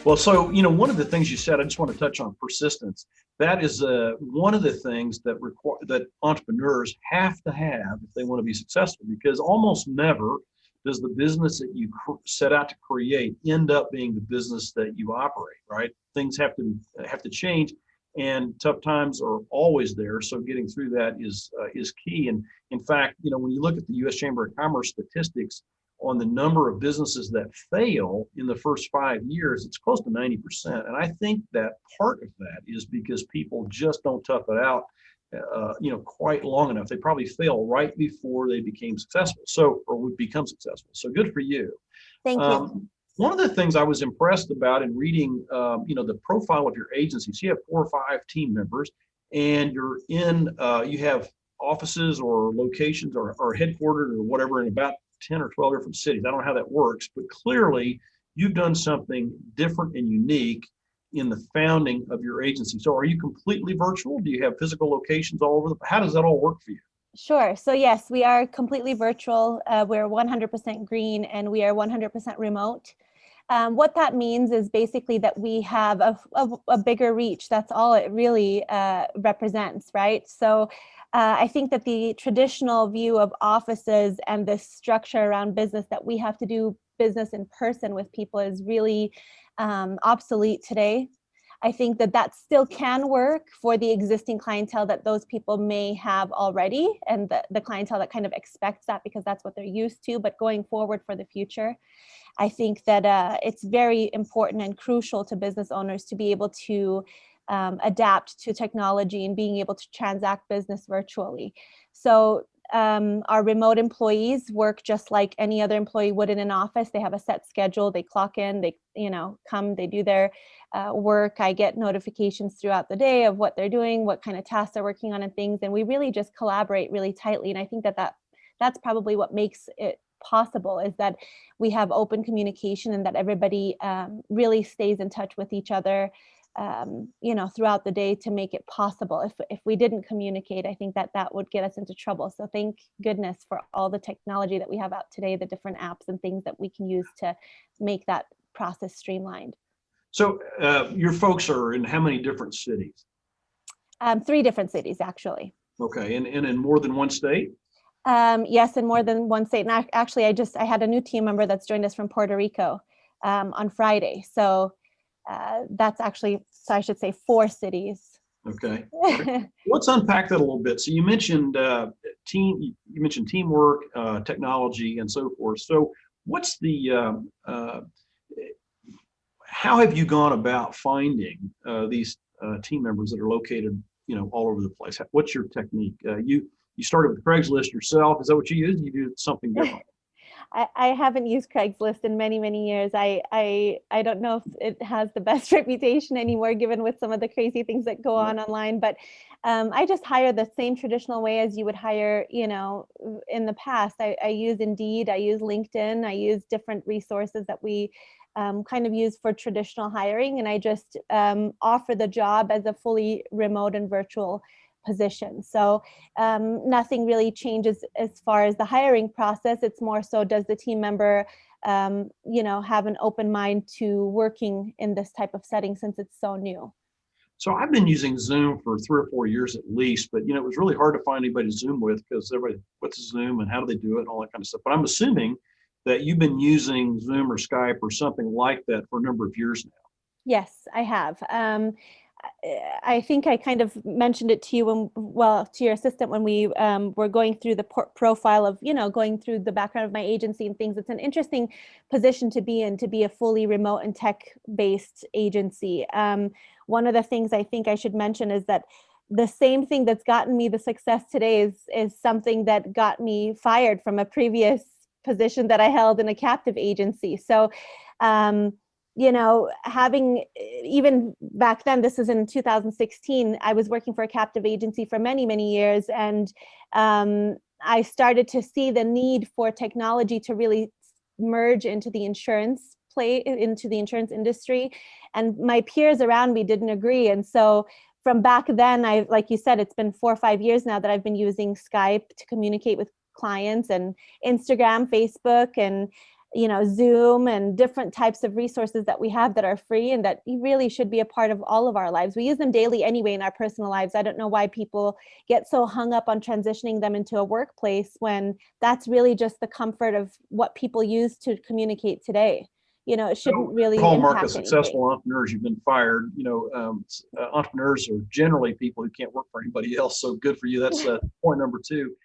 Well, so, one of the things you said, I just want to touch on persistence. That is one of the things that entrepreneurs have to have if they want to be successful, because almost never does the business that you set out to create end up being the business that you operate, right? Things have to change, and tough times are always there. So getting through that is key. And in fact, when you look at the U.S. Chamber of Commerce statistics on the number of businesses that fail in the first 5 years, it's close to 90%. And I think that part of that is because people just don't tough it out, quite long enough. They probably fail right before they became successful, or would become successful. So good for you. Thank you. One of the things I was impressed about in reading, the profile of your agency, so you have 4 or 5 team members, and you have offices or locations or headquartered or whatever in about 10 or 12 different cities. I don't know how that works, but clearly you've done something different and unique in the founding of your agency. So are you completely virtual? Do you have physical locations all over how does that all work for you? Sure. So yes, we are completely virtual. We're 100% green, and we are 100% remote. What that means is basically that we have a bigger reach. That's all it really represents, right? So I think that the traditional view of offices and the structure around business, that we have to do business in person with people, is really obsolete today. I think that still can work for the existing clientele that those people may have already, and the clientele that kind of expects that because that's what they're used to. But going forward for the future, I think that it's very important and crucial to business owners to be able to adapt to technology and being able to transact business virtually. So our remote employees work just like any other employee would in an office. They have a set schedule. They clock in, they come, they do their work. I get notifications throughout the day of what they're doing, what kind of tasks they're working on and things. And we really just collaborate really tightly. And I think that's probably what makes it possible, is that we have open communication and that everybody really stays in touch with each other throughout the day to make it possible. If we didn't communicate, I think that would get us into trouble. So thank goodness for all the technology that we have out today, the different apps and things that we can use to make that process streamlined. So your folks are in how many different cities? 3 different cities, actually. Okay, and in more than one state? Yes, in more than one state. And actually, I had a new team member that's joined us from Puerto Rico on Friday. So that's actually, so I should say 4 cities. Okay. Let's unpack that a little bit. So you mentioned teamwork, technology, and so forth. So what's how have you gone about finding these team members that are located, all over the place? What's your technique? You started with Craigslist yourself. Is that what you used? You do something different? I haven't used Craigslist in many, many years. I don't know if it has the best reputation anymore, given with some of the crazy things that go on online. But I just hire the same traditional way as you would hire, in the past. I use Indeed, I use LinkedIn, I use different resources that we kind of use for traditional hiring. And I just offer the job as a fully remote and virtual position. So nothing really changes as far as the hiring process. It's more so, does the team member, have an open mind to working in this type of setting since it's so new? So I've been using Zoom for 3 or 4 years at least, but it was really hard to find anybody to Zoom with, because everybody, what's Zoom and how do they do it and all that kind of stuff. But I'm assuming that you've been using Zoom or Skype or something like that for a number of years now. Yes, I have. I think I kind of mentioned it to you to your assistant when we were going through the profile of, going through the background of my agency and things. It's an interesting position to be in, to be a fully remote and tech-based agency. One of the things I think I should mention is that the same thing that's gotten me the success today is something that got me fired from a previous position that I held in a captive agency. So, having, even back then, this is in 2016, I was working for a captive agency for many, many years. And I started to see the need for technology to really merge into the insurance industry. And my peers around me didn't agree. And so from back then, like you said, it's been 4 or 5 years now that I've been using Skype to communicate with clients, and Instagram, Facebook, and Zoom and different types of resources that we have that are free and that really should be a part of all of our lives. We use them daily anyway in our personal lives. I don't know why people get so hung up on transitioning them into a workplace when that's really just the comfort of what people use to communicate today. It shouldn't really hallmark of impact successful anything. entrepreneurs, you've been fired. Entrepreneurs are generally people who can't work for anybody else. So good for you. That's point number two.